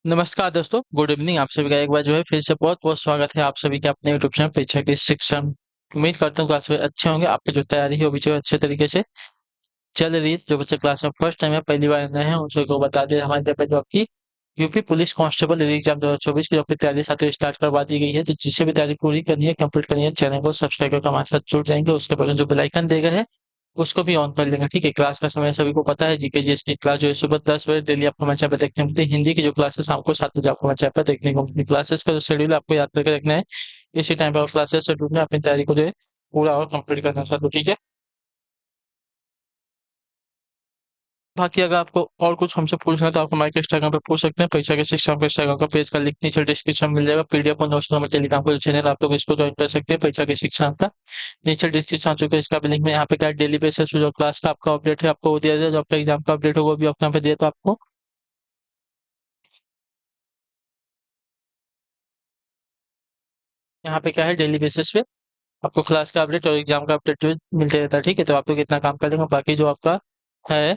नमस्कार दोस्तों, good evening. आप सभी का एक बार जो है फिर से बहुत बहुत स्वागत है आप सभी के अपने यूट्यूब चैनल परीक्षा के शिक्षण। उम्मीद करता हूँ क्लास में अच्छे होंगे। आपकी जो तैयारी है वो भी जो है अच्छे तरीके से चल रही है। जो बच्चे क्लास में फर्स्ट टाइम है, पहली बार नए हैं, उन सबको बता दें हमारे तरफ से जो आपकी यूपी पुलिस कांस्टेबल एग्जाम 2024 की जो आपकी तैयारी साथ स्टार्ट करवा दी गई है। तो जिसे भी तैयारी पूरी करनी है, कंप्लीट करनी है, चैनल को सब्सक्राइब करके हमारे साथ जुड़ जाएंगे। उसके बाद जो बेल आइकन देगा है उसको भी ऑन कर लेंगे। ठीक है, क्लास का समय सभी को पता है। जीके जीएस की क्लास जो है सुबह 10 बजे डेली आपको हमारे चैनल पर देखने को मिलती है। हिंदी की जो क्लासेस शाम को 7 बजे आपको हमारे चैनल पर देखने को मिलती है। क्लासेस का जो शेड्यूल आपको याद करके रखना है। इसी टाइम पर क्लासेस शेड्यूल में अपनी तैयारी को जो है पूरा और कंप्लीट करना चाहते हो। ठीक है, बाकी अगर आपको और कुछ हमसे पूछना है तो आपको हमारे इंस्टाग्राम पे पूछ सकते हैं। परीक्षा के शिक्षा पे इंस्टाग्राम का पेज का लिंक नीचे डिस्क्रिप्शन में मिल जाएगा। पीडीएफ और नोट्स हमारे टेलीग्राम का जो चैनल आप लोग इसको ज्वाइन कर सकते हैं। परीक्षा के शिक्षा का नीचे डिस्क्रिप्शन आ चुका है, इसका भी लिंक में यहाँ पे क्या डेली बेसिस पे जो क्लास का आपका अपडेट है आपको वो दिया जाए। जो आपका एग्जाम का अपडेट होगा वो भी आपको यहाँ पे दिया, तो आपको यहाँ पे क्या है डेली बेसिस पे आपको क्लास का अपडेट और एग्जाम का अपडेट जो है मिलते रहता है। ठीक है, तो आप लोग इतना काम कर देंगे। बाकी जो आपका है,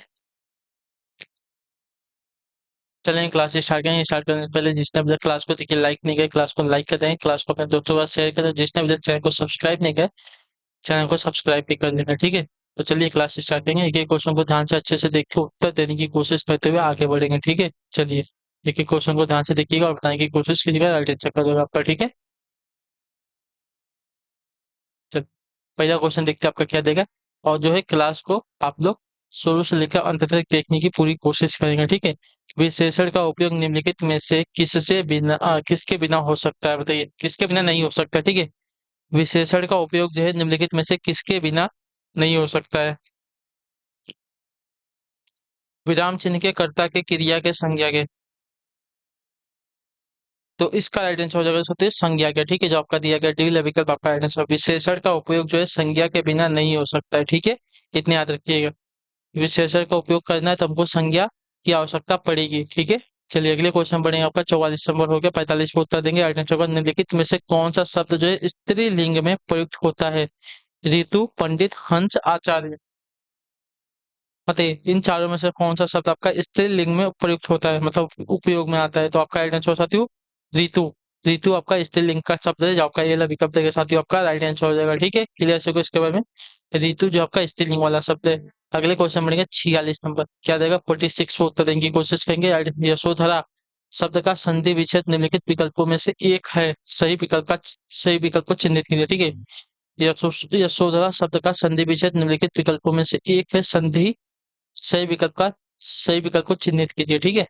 चलेंगे क्लास स्टार्ट करेंगे। स्टार्ट करने से पहले जिसने अभी तक क्लास को देखिए लाइक नहीं किया, क्लास को लाइक कर देंगे। क्लास को अपने दोस्तों के साथ शेयर करें। जिसने अभी तक चैनल को सब्सक्राइब नहीं किया, चैनल को सब्सक्राइब भी कर लेना। ठीक है, तो चलिए क्लास स्टार्ट करेंगे। एक एक क्वेश्चन को ध्यान से अच्छे से देख के उत्तर देने की कोशिश करते हुए आगे बढ़ेंगे। ठीक है, चलिए एक एक क्वेश्चन को ध्यान से देखिएगा और बताने की कोशिश कीजिएगा। राइट आंसर कर देगा आपका। ठीक है, चल पहला क्वेश्चन देखते हैं आपका क्या देगा। और जो है क्लास को आप लोग शुरू से लेकर अंत तक देखने की पूरी कोशिश करेंगे। ठीक है, विशेषण का उपयोग निम्नलिखित में से किससे बिना किसके बिना हो सकता है, बताइए किसके बिना नहीं हो सकता। ठीक है, विशेषण का उपयोग जो है निम्नलिखित में से किसके बिना नहीं हो सकता है। विराम चिन्ह के, कर्ता के, क्रिया के, संज्ञा के। तो इसका राइट आंसर हो जाएगा सबसे संज्ञा के। ठीक है, जो आपका दिया गया डी विकल्प आपका राइट आंसर। विशेषण का उपयोग जो है संज्ञा के बिना नहीं हो सकता है। ठीक है, इतने याद रखिएगा। विशेषण का उपयोग करना है तो हमको संज्ञा की आवश्यकता पड़ेगी। ठीक है, चलिए अगले क्वेश्चन बढ़ेंगे। आपका 44 नंबर हो गया, 45 पे उत्तर देंगे। राइट आंसर होगा निम्नलिखित में से कौन सा शब्द जो है स्त्रीलिंग में प्रयुक्त होता है। ऋतु, पंडित, हंस, आचार्य। बताइए इन चारों में से कौन सा शब्द आपका स्त्रीलिंग में प्रयुक्त होता है, मतलब उपयोग में आता है। तो आपका राइट आंसर साथियों ऋतु। ऋतु आपका स्त्रीलिंग का शब्द है, जो आपका ये वाला विकल्प देगा साथियों आपका राइट आंसर हो जाएगा। ठीक है, क्लियर से इसके बारे में। ऋतु जो आपका स्त्रीलिंग वाला शब्द है। अगले क्वेश्चन बढ़ेंगे 46 नंबर, क्या देगा 46 को उत्तर देने की कोशिश करेंगे। यशोधरा शब्द का संधि विच्छेद निम्नलिखित विकल्पों में से एक है। सही विकल्प को चिन्हित कीजिए। ठीक है, यशोधरा शब्द का संधि विच्छेद निम्नलिखित विकल्पों में से एक है। संधि सही विकल्प को चिन्हित कीजिए। ठीक है,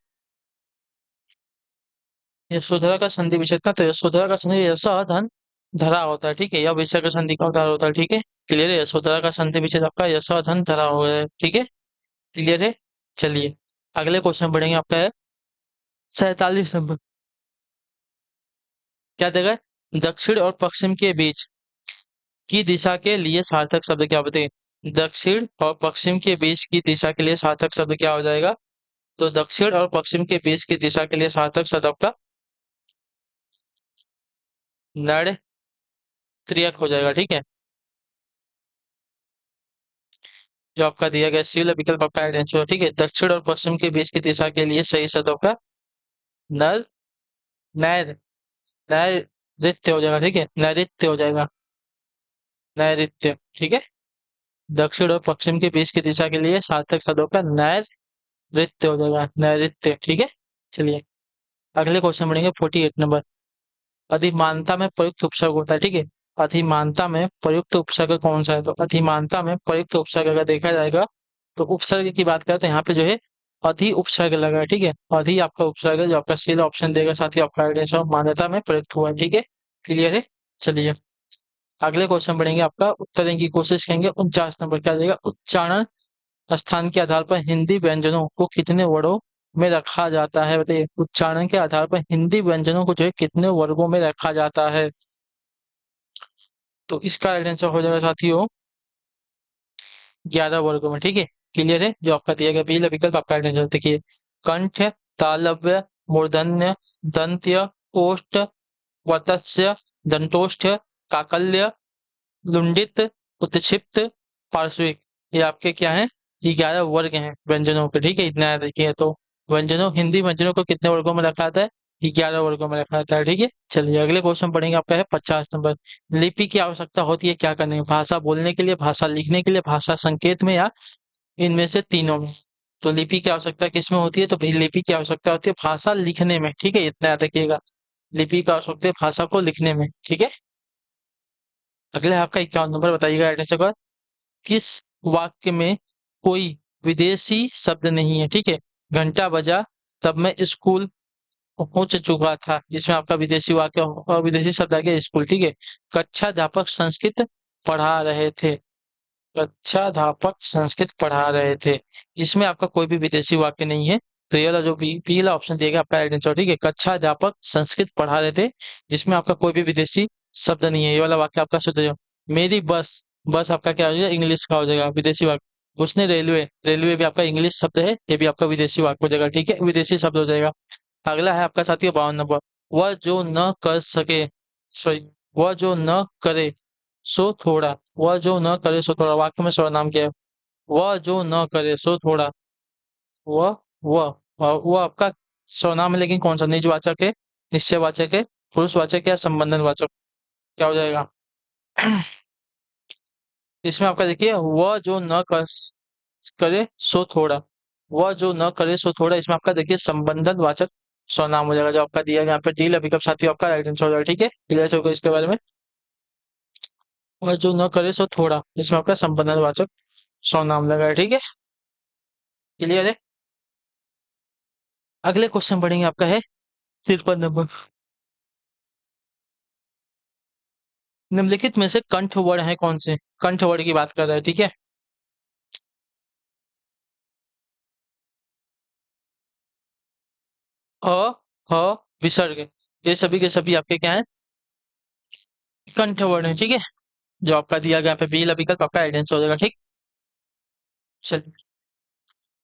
यशोधरा का संधि विच्छेद था, तो यशोधरा का संधि यश धन धरा होता है। ठीक है, या विषय का संधि का उधार होता है। ठीक है, क्लियर है। यशोधरा का संधि विच्छेद आपका यश धन धरा हो है। ठीक है, क्लियर है। चलिए अगले क्वेश्चन बढ़ेंगे। आपका है 47 नंबर, क्या देगा दक्षिण और पश्चिम के बीच की दिशा के लिए सार्थक शब्द क्या बताइए। दक्षिण और पश्चिम के बीच की दिशा के लिए सार्थक शब्द क्या हो जाएगा। तो दक्षिण और पश्चिम के बीच की दिशा के लिए सार्थक शब्द आपका नड़ त्रियक हो जाएगा। ठीक है, जो आपका दिया गया सी वाला विकल्प आपका राइट आंसर। ठीक है, दक्षिण और पश्चिम के बीच की दिशा के लिए सही शब्द आपका नर नैर नैऋत्य हो जाएगा। ठीक है, नैऋत्य हो जाएगा, नैऋत्य। ठीक है, दक्षिण और पश्चिम के बीच की दिशा के लिए सार्थक शब्दों का नैऋत्य हो जाएगा, नैऋत्य। ठीक है, चलिए अगले क्वेश्चन बढ़ेंगे 48 नंबर। अधिमानता में प्रयुक्त उपसर्ग होता है। ठीक है, अधिमानता में प्रयुक्त उपसर्ग कौन सा है। तो अधिमानता में प्रयुक्त उपसर्ग अगर देखा जाएगा तो उपसर्ग की बात करें तो यहाँ पे जो है अधि उपसर्ग लगा है। ठीक है, अधि आपका उपसर्ग है, जो आपका सी ऑप्शन देगा साथ ही आपका राइट आंसर मान्यता में प्रयुक्त हुआ है। ठीक है, क्लियर है। चलिए अगले क्वेश्चन बढ़ेंगे। आपका उत्तर देने की कोशिश करेंगे। 49 नंबर, क्या देगा उच्चारण स्थान के आधार पर हिंदी व्यंजनों को कितने वर्गों में रखा जाता है। बताइए उच्चारण के आधार पर हिंदी व्यंजनों को जो है कितने वर्गों में रखा जाता है। तो इसका राइट आंसर हो जाएगा साथियों 11 वर्गों में। ठीक है, क्लियर है। जो आपका दिया गया पहला विकल्प आपका राइट आंसर देखिए। कंठ, तालव्य, मूर्धन्य, दंत्य, ओष्ठ, वत्स्य, दंतोष्ठ, काकल्य, लुंडित, उत्क्षिप्त, पार्श्विक। ये आपके क्या है, ये 11 वर्ग हैं व्यंजनों के। ठीक है, इतना याद रखिए। तो व्यंजनों हिंदी व्यंजनों को कितने वर्गों में रखा जाता है? 11 वर्गों में रखा जाता है। ठीक है, चलिए अगले क्वेश्चन पढ़ेंगे, आपका है 50 नंबर। लिपि की आवश्यकता होती है क्या करने में? भाषा बोलने के लिए, भाषा लिखने के लिए, भाषा संकेत में, या इनमें से तीनों में? तो लिपि की आवश्यकता किस में होती है? तो भाई लिपि की आवश्यकता होती है भाषा लिखने में। ठीक है, इतना याद रखिएगा, लिपि की आवश्यकता है भाषा को लिखने में। ठीक है, अगले आपका 51 नंबर, बताइएगा राइट आंसर का। किस वाक्य में कोई विदेशी शब्द नहीं है? ठीक है, घंटा बजा तब मैं स्कूल पहुंच चुका था, इसमें आपका विदेशी वाक्य विदेशी शब्द आ गया स्कूल। ठीक है, कक्षाध्यापक संस्कृत पढ़ा रहे थे, कक्षाध्यापक संस्कृत पढ़ा रहे थे, इसमें आपका कोई भी विदेशी वाक्य नहीं है। तो ये वाला जो बी वाला ऑप्शन दिया गया आपका राइट आंसर। ठीक है, कक्षाध्यापक संस्कृत पढ़ा रहे थे, इसमें आपका कोई भी विदेशी शब्द नहीं है। ये वाला वाक्य आपका शुद्ध है। मेरी बस, बस आपका क्या हो जाएगा? इंग्लिश का हो जाएगा, विदेशी वाक्य। उसने रेलवे, रेलवे भी आपका इंग्लिश शब्द है, ये भी आपका विदेशी वाक्य हो जाएगा। ठीक है, विदेशी शब्द हो जाएगा। अगला है आपका साथियों 52 नंबर। वह जो न कर सके, सॉरी, वह जो न करे सो थोड़ा, वह जो न करे सो थोड़ा, वाक्य में सर्वनाम क्या है? वह जो न करे सो थोड़ा, वह वह आपका सर्वनाम है, लेकिन कौन सा? निजवाचक है, निश्चयवाचक है, पुरुषवाचक या संबंधन वाचक? क्या हो जाएगा? इसमें आपका देखिए, वह जो न करे सो थोड़ा, वह जो न करे सो थोड़ा, इसमें आपका देखिए संबंधन वाचक सर्वनाम हो जाएगा, जो आपका दिया गया यहाँ पे डील विकल्प साथियों आपका राइट आंसर हो जाएगा। ठीक है, क्लियर होगा इसके बारे में। वह जो न करे सो थोड़ा, इसमें आपका संबंधन वाचक सर्वनाम लगा है। ठीक है, क्लियर है। अगले क्वेश्चन पढ़ेंगे, आपका है 53 नंबर। निम्नलिखित में से कंठ वर्ण है कौन से? कंठ वर्ण की बात कर रहे हैं। ठीक है, अ, ह, विसर्ग, ये सभी के सभी आपके क्या है? कंठ वर्ण है। ठीक है, जो आपका दिया गया यहाँ पे बी विकल्प आपका आइडेंस हो जाएगा। ठीक, चलिए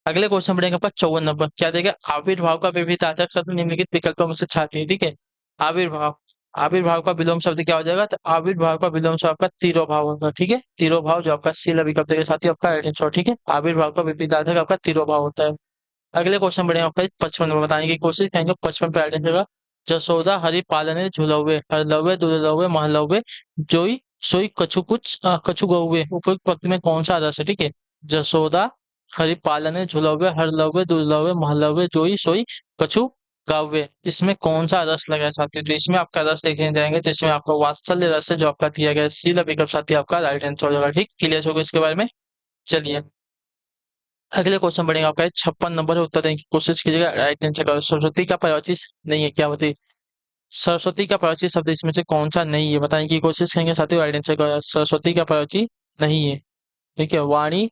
अगले क्वेश्चन पढ़ेंगे, आपका 54 नंबर। क्या देगा? आविर्भाव का विभिन्नार्थक शब्द निम्नलिखित विकल्पों में से छांटिए। ठीक है, आविर्भाव, आविर्भाव का विलोम शब्द क्या हो जाएगा? तो आविर्भाव का विलोम शब्द आपका तिरोभाव होगा। ठीक है, तिरोभाव जो आपका सी विकल्प के साथ ही आपका आइडेंस हो। ठीक है, आविर्भाव का विभिन्नार्थक आपका तिरोभाव होता है। अगले क्वेश्चन बढ़ेंगे, आपका 55 नंबर, बताने की कोशिश करेंगे 55 पे आइडेंस होगा। जसोदा हरि पालने झुलौवे, हरलौवे दुलौवे महलौवे, जोई सोई कछु कुछ कछु गौवे, उपयुक्त पंक्ति में कौन सा रस है? ठीक है, जसोदा हरि पालने झुलौवे, हरलौवे दुलौवे महलौवे, जोई सोई कछु गावे, इसमें कौन सा रस लगा है साथी? तो इसमें आपका रस देखने जाएंगे, तो इसमें आपका वात्सल्य रस है, जो आपका दिया गया सीला विकल्प साथी आपका राइट आंसर हो जाएगा। ठीक, क्लियर होगा इसके बारे में। चलिए अगले क्वेश्चन बढ़ेंगे, आपका 56 नंबर है, उत्तर देने की कोशिश कीजिएगा, राइट आंसर का। सरस्वती का पर्यायवाची नहीं है, क्या बताइए? सरस्वती का पर्यायवाची शब्द इसमें से कौन सा नहीं है? बताने की कोशिश करेंगे साथियों, राइट आंसर का। सरस्वती का पर्यायवाची नहीं है। ठीक है, वाणी,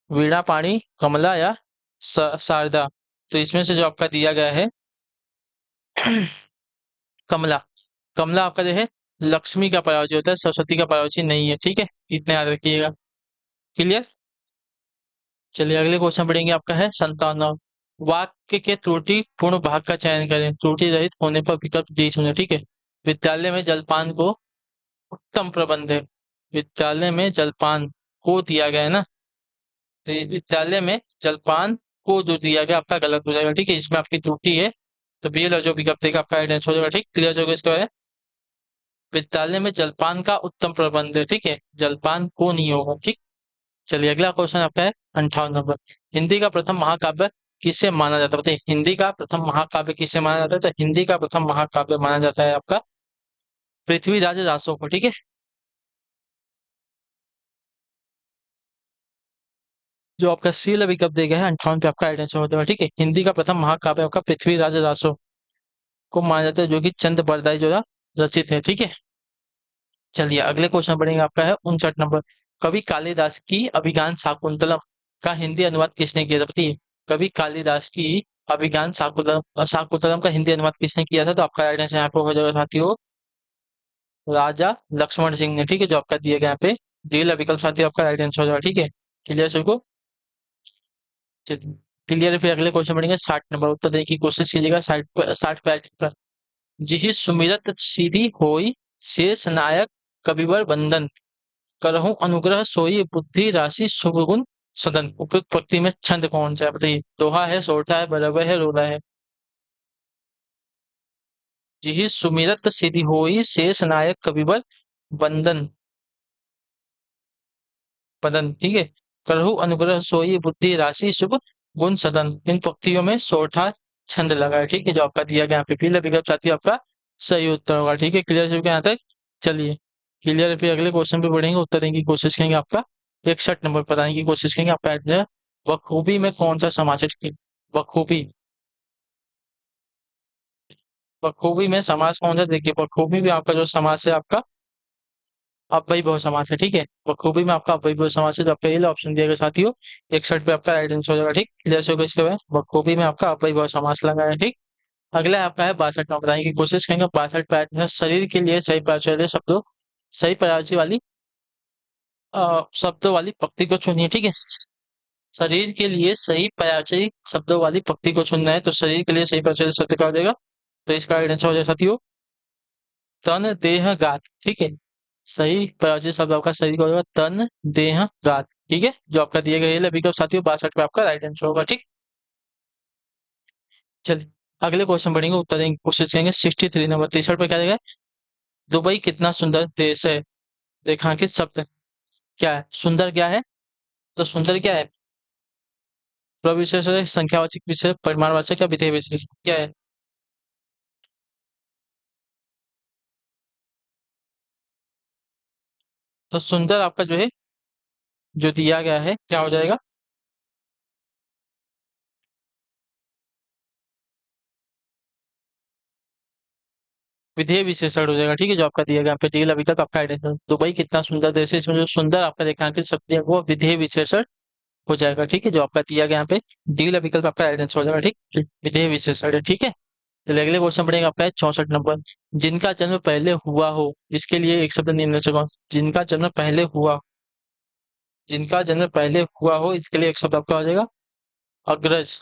वीणा पाणी, कमला या शारदा? तो इसमें से जो आपका दिया गया है कमला, कमला आपका जो है लक्ष्मी का पर्यायवाची होता है, सरस्वती का पर्यायवाची नहीं है। ठीक है, इतना याद रखिएगा। क्लियर, चलिए अगले क्वेश्चन पढ़ेंगे, आपका है 57। वाक्य के त्रुटि पूर्ण भाग का चयन करें, त्रुटि रहित होने पर विकल्प डी चुनें। ठीक है, विद्यालय में जलपान को उत्तम प्रबंध है, विद्यालय में जलपान को दिया गया है ना, तो ये विद्यालय में जलपान को जो दिया गया आपका गलत हो जाएगा। ठीक है, इसमें आपकी त्रुटि है, तो बी वाला जो विकल्प देगा आपका आइडेंस हो जाएगा। ठीक, क्लियर होगा इसका है। विद्यालय में जलपान का उत्तम प्रबंध है। ठीक है, जलपान को नहीं होगा। ठीक, चलिए अगला क्वेश्चन आपका है 58 नंबर। हिंदी का प्रथम महाकाव्य किसे माना जाता है? बताइए, हिंदी का प्रथम महाकाव्य किसे माना जाता है? तो हिंदी का प्रथम महाकाव्य माना जाता है आपका पृथ्वीराज रासो को। ठीक है, जो आपका सी विकल्प देगा है 58 पे आपका आइडेंस होता है। ठीक है, हिंदी का प्रथम महाकाव्य आपका पृथ्वीराज रासो को माना जाता है, जो कि चंद बरदाई जो रचित है। ठीक है, चलिए अगले क्वेश्चन बढ़ेंगे, आपका है 59 नंबर। कवि कालिदास की अभिज्ञान शाकुंतलम का हिंदी अनुवाद किसने किया था? बताइए, कवि कालिदास की अभिज्ञान शाकुंतलम शाकुंतलम का हिंदी अनुवाद किसने किया था? तो आपका राइट आंसर यहाँ पे हो जाएगा साथियों, राजा लक्ष्मण सिंह ने। ठीक है, जो आपका दिया गया यहाँ पे डी विकल्प साथियों आपका राइट आंसर हो जाएगा। ठीक है, क्लियर सबको? क्लियर है। फिर अगले क्वेश्चन बढ़ेंगे 60 नंबर, उत्तर देने की कोशिश कीजिएगा 60 पे। जिहि सुमिरत सीधी होई शेष नायक कविवर वंदन, करहु अनुग्रह सोई बुद्धि राशि शुभ गुण सदन उपयुक्त पंक्ति में छंद कौन सा है बताइए। दोहा है, सोरठा है, बराबर है, रोला है। जिहि सुमिरत सिद्धि होई, शेष नायक कविवर वंदन। पदन, ठीक है। करहु अनुग्रह सोई, बुद्धि राशि शुभ गुण सदन। इन पंक्तियों में सोरठा छंद लगा है, ठीक है, जो आपका दिया गया यहाँ पे पीला विकल्प साथी आपका सही उत्तर होगा, ठीक है। क्लियर हो गया यहाँ तक। चलिए क्लियर, फिर अगले क्वेश्चन पे बढ़ेंगे, उत्तर देने की कोशिश करेंगे। आपका 61 नंबर पर आने की कोशिश करेंगे। आपका आंसर बखूबी में कौन सा समास है? बखूबी, बखूबी में समास कौन सा? देखिए बखूबी में आपका जो समास है आपका अव्ययी भाव समास है, ठीक है। बखूबी में आपका अव्ययी भाव समास है, जो आपका पहला ऑप्शन दिया गया साथियों। 61 पे आपका राइट आंसर हो जाएगा, ठीक। क्लियर होगा इसके बाद बखूबी में आपका अव्ययी भाव समास लगा है, ठीक। अगला आपका है 62 नंबर, बताने की कोशिश करेंगे। 62 पे आता है, शरीर के लिए सही प्राचार्य शब्दों, सही प्राचार्य वाली शब्दों वाली पंक्ति को चुनिए, ठीक है। शरीर के लिए सही प्राचार्य शब्दों वाली पंक्ति को चुनना है, तो शरीर के लिए सही प्राचार्य शब्द क्या हो जाएगा? तो इसका राइट आंसर हो जाएगा साथियों तन देह गात, ठीक है। सही प्राचीन शब्द आपका शरीर का हो जाएगा तन देह गात, ठीक है, जो आपका दिए गए विकल्प साथियों 62 पे आपका राइट आंसर होगा, ठीक। चलिए अगले क्वेश्चन बढ़ेंगे, उत्तर देने की कोशिश करेंगे। 63 नंबर 63 पे क्या देगा? दुबई कितना सुंदर देश है, रेखांकित शब्द क्या है? सुंदर क्या है? तो सुंदर क्या है? प्रविशेष है, संख्यावाचक विशेष, परिमाणवाचक या विधेय विशेष क्या है? तो सुंदर आपका जो है, जो दिया गया है क्या हो जाएगा? विधेय विशेषण हो जाएगा, ठीक है, जो आपका दिया गया यहाँ पे डी वाला विकल्प आपका आइडेंटिफाई। दुबई कितना सुंदर देश है, इसमें जो सुंदर आपका रेखांकित शब्द है वो विधेय विशेषण हो जाएगा, ठीक है, जो आपका दिया गया यहाँ पे डी वाला विकल्प आपका आइडेंटिफाई हो जाएगा, ठीक। विधेय विशेषण है, ठीक है। चलिए अगले क्वेश्चन पढ़ेंगे आपका है 64 नंबर। जिनका जन्म पहले हुआ हो, इसके लिए एक शब्द निम्न से कौन? जिनका जन्म पहले हुआ, जिनका जन्म पहले हुआ हो, इसके लिए एक शब्द आपका हो जाएगा अग्रज,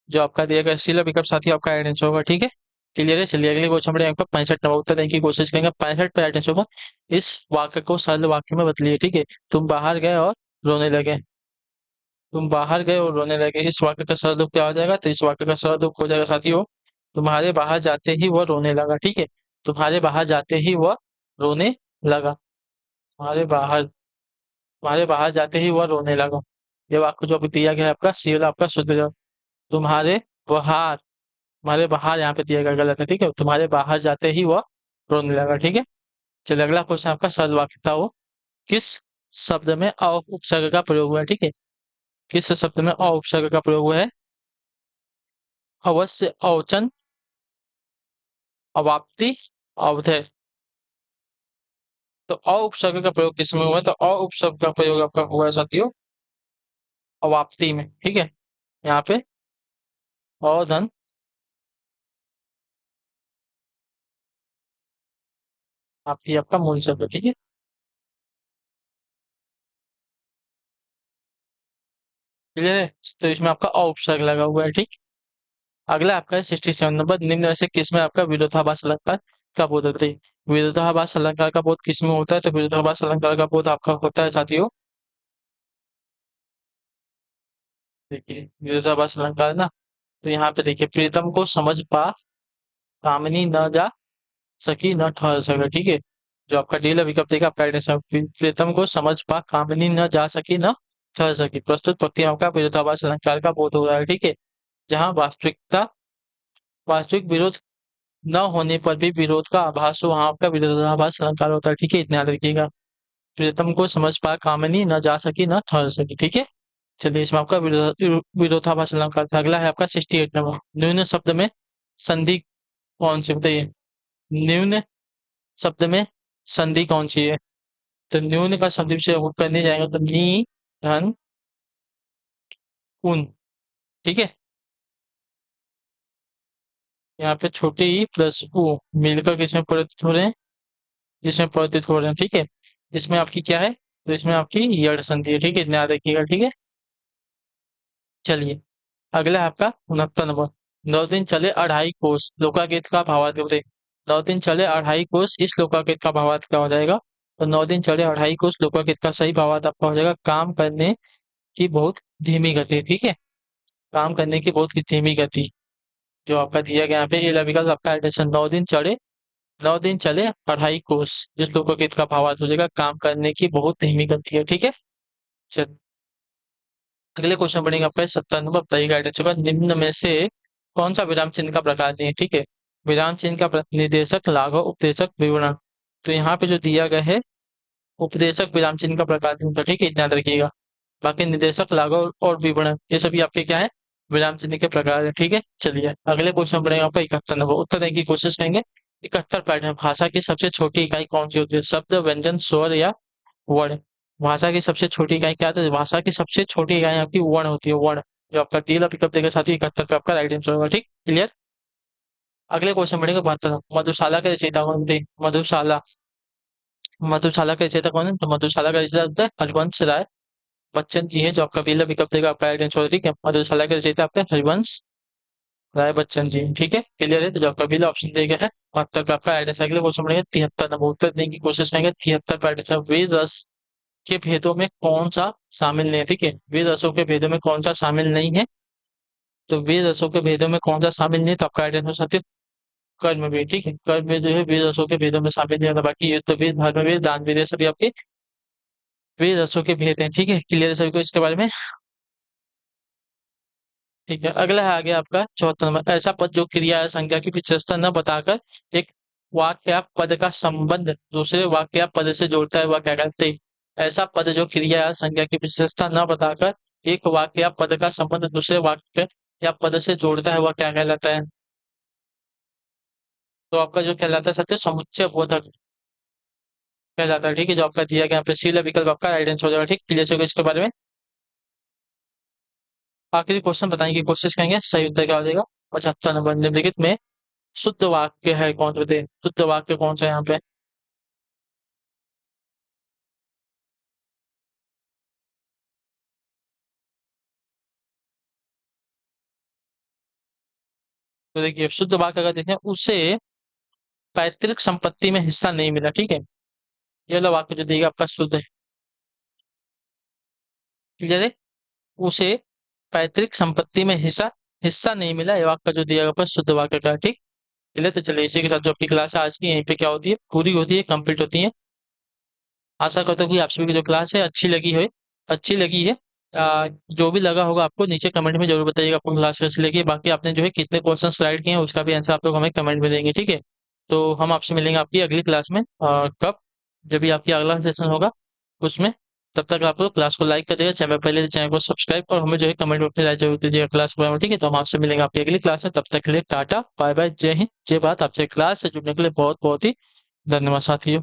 जो आपका दिया गया सी वाला विकल्प साथी आपका आइडेंटिफाई होगा, ठीक है। क्लियर है। चलिए अगले क्वेश्चन पढ़ेंगे आपका 65 नंबर, उत्तर देने की कोशिश करेंगे। 65 पे आइडेंटिफाई होगा। इस वाक्य को सरल वाक्य में बदलिए, ठीक है। तुम बाहर गए और रोने लगे, तुम बाहर गए और रोने लगे, इस वाक्य का सरल रूप क्या हो जाएगा? तो इस वाक्य का सरल रूप हो जाएगा साथियों तुम्हारे बाहर जाते ही वह रोने लगा, ठीक है। तुम्हारे बाहर जाते ही वह रोने लगा, तुम्हारे बाहर, तुम्हारे बाहर जाते ही वह रोने लगा। ये वाक्य जो अभी दिया गया है आपका सी वाला आपका शुद्ध जवाब। तुम्हारे बाहर, तुम्हारे बाहर यहाँ पे दिया गया गलत है, ठीक है। तुम्हारे बाहर जाते ही वह रोने लगा, ठीक है। चलिए अगला क्वेश्चन आपका सरल वाक्य था वो किस शब्द में अ उपसर्ग का प्रयोग हुआ है, ठीक है। किस शब्द में अ उपसर्ग का प्रयोग हुआ है? अवश्य, औचन, अवाप्ति, अवधेय। तो अ उपसर्ग का प्रयोग किसमें हुआ है? तो अ उपसर्ग का प्रयोग आपका हुआ है साथियों अवाप्ति में, ठीक है। यहाँ पे अधन आपकी आपका मूल शब्द है, ठीक है। क्लियर है। तो इसमें आपका अ उपसर्ग लगा हुआ है, ठीक। अगला आपका है 67 नंबर। निम्न में से किसमें आपका विरोधाभास अलंकार का बोध होता है? विरोधाभास अलंकार का बोध किसमें होता है? तो विरोधाभास अलंकार का बोध आपका होता है साथियों, देखिए विरोधाभास अलंकार ना, तो यहाँ पे देखिए प्रीतम को समझ पा कामिनी न जा सकी न ठहर सके, ठीक है। जो आपका डील विकल्प देगा आपका आइडेंटिटी प्रीतम को समझ पा कामिनी न जा सकी न ठहर सकी, प्रस्तुत पंक्तियों का विरोधाभास अलंकार का बोध हो रहा है, ठीक है। जहाँ वास्तविकता, वास्तविक विरोध न होने पर भी विरोध का आभास हो, वहां आपका विरोधाभास अलंकार होता है, ठीक है। इतना याद रखिएगा। प्रीतम को समझ पा कामिनी न जा सकी न ठहर सकी, ठीक है। चलिए इसमें आपका विरोधाभास अलंकार था। अगला है आपका 68 नंबर। न्यून शब्द में संधि कौन सी बताइए? न्यून शब्द में संधि कौन सी है? तो न्यून का संधि से करने जाएंगे तो नी धन उन, ठीक है। यहाँ पे छोटे ई प्लस उ मिलकर किसमें परिवर्तित हो रहे हैं? इसमें परिवर्तित हो रहे हैं, ठीक है। इसमें आपकी क्या है? तो इसमें आपकी यड़ संधि है, ठीक है, ध्यान रखिएगा, ठीक है। चलिए अगला है आपका 69 नंबर। 9 दिन चले 2.5 कोस लोकागीत का भावार्थ बताइए। 9 दिन चले 2.5 कोस, इस लोकागीत का भावार्थ क्या हो जाएगा? तो 9 दिन चले 2.5 कोस लोकागीत का सही भावार्थ आपका हो जाएगा काम करने की बहुत धीमी गति, ठीक है, काम करने की बहुत धीमी गति। जो आपका दिया गया यहाँ पे ए विकल्प आपका एडिशन 9 दिन चढ़े, 9 दिन चले 2.5 कोस, जिस लोगों को इसका भावार्थ हो जाएगा काम करने की बहुत धीमी गति है, ठीक है। चल, अगले क्वेश्चन पढ़ेंगे आपका 70 नंबर, बताइएगा आइडिया होगा निम्न में से कौन सा विराम चिन्ह का प्रकार नहीं है, ठीक है। विराम चिन्ह का निर्देशक, लाघव, उपदेशक, विवरण। तो यहाँ पे जो दिया गया है उपदेशक विराम चिन्ह का प्रकार नहीं होता, ठीक है, ध्यान रखिएगा। बाकी निर्देशक, लाघव और विवरण ये सभी आपके क्या है, विराम चिन्ह के प्रकार है, ठीक है। चलिए अगले क्वेश्चन पढ़ेंगे आपका 71 नंबर, उत्तर देने की कोशिश करेंगे। 71 पैटर्न, भाषा की सबसे छोटी इकाई कौन सी होती है, शब्द, व्यंजन, स्वर या वर्ण। भाषा की सबसे छोटी इकाई क्या होती है, भाषा की सबसे छोटी इकाई आपकी वर्ण होती है, वर्ण। जो आपका डी पिकअप देगा साथ ही 71 पे आपका राइट आंसर होगा, ठीक क्लियर। अगले क्वेश्चन पढ़ेंगे 72, मधुशाला के रचयिता कौन थे, मधुशाला, मधुशाला के रचयिता कौन है, तो मधुशाला का रचयिता होता है हरिवंश राय बच्चन जी है, जो आपका पहला पिकअप देगा आपका राइट आंसर, ठीक है। मधुशाला के रचयिता आपका हरिवंश राय बच्चन जी, ठीक है क्लियर है, तो जो आपका पहला ऑप्शन दिया गया है 72 पे आपका राइट आंसर। अगले क्वेश्चन पढ़ेंगे 73 नंबर, उत्तर देने की कोशिश करेंगे। 73 पे राइट आंसर, वेद रस के भेदों में कौन सा शामिल नहीं है, ठीक है। वेद रसों के भेदों में कौन सा शामिल नहीं है, तो वेद रसों के भेदों में कौन सा शामिल नहीं है, तो आपका राइट आंसर सत्य कर्म भी, ठीक है। कर्म में जो है वेद रसों के भेदों में शामिल नहीं होता, बाकी ये तो वेद, धर्म वेद, दान वेद, ये सभी आपके वेद रसों के भेद हैं, ठीक है क्लियर है सभी को इसके बारे में। ठीक है, अगला है आगे आपका 74 नंबर, ऐसा पद जो क्रिया या संज्ञा की विशेषता न बताकर एक वाक्य या पद का संबंध दूसरे वाक्य या पद से जोड़ता है वह क्या कहते हैं। ऐसा पद जो क्रिया या संज्ञा की विशेषता न बताकर एक वाक्य या पद का संबंध दूसरे वाक्य या पद से जोड़ता है वह क्या कहलाता है। तो आपका जो कहलाता है सत्य समुच्चय बोधक कहलाता है, ठीक है। जो आपका दिया गया यहाँ पे सी विकल्प आपका राइट आंसर हो जाएगा, ठीक क्लियर होगा इसके बारे में। आखिरी क्वेश्चन बताने की कोशिश करेंगे, सही उत्तर क्या हो जाएगा। 75 नंबर, निम्नलिखित में शुद्ध वाक्य है कौन सा, बताइए शुद्ध वाक्य कौन सा है यहाँ पे। तो देखिए शुद्ध वाक्य अगर देखें, उसे पैतृक संपत्ति में हिस्सा नहीं मिला, ठीक है। ये वाला वाक्य जो देगा आपका शुद्ध है, क्लियर है। उसे पैतृक संपत्ति में हिस्सा हिस्सा नहीं मिला, ये वाक्य जो दिया आपका शुद्ध वाक्य का, ठीक क्लियर। तो चलिए इसी के साथ जो आपकी क्लास है आज की यहीं पे क्या होती है, पूरी होती है, कंप्लीट होती है। आशा करता हूँ कि आप सभी की जो क्लास है अच्छी लगी है, अच्छी लगी है। जो भी लगा होगा आपको नीचे कमेंट में जरूर बताइएगा आपको क्लास कैसी लगी। बाकी आपने जो है कितने क्वेश्चन राइट किए हैं उसका भी आंसर आप लोग हमें कमेंट में देंगे, ठीक है। तो हम आपसे मिलेंगे आपकी अगली क्लास में, कब, जब भी आपकी अगला सेशन होगा उसमें। तब तक आप लोग क्लास को लाइक कर देगा, चैनल पहले चैनल को सब्सक्राइब, और हमें जो है कमेंट में राय जरूर दीजिएगा क्लास के बारे में, ठीक है। तो हम आपसे मिलेंगे आपकी अगली क्लास में, तब तक के लिए टाटा बाय बाय, जय हिंद जय भारत। आपसे क्लास से जुड़ने के लिए बहुत बहुत ही धन्यवाद साथियों।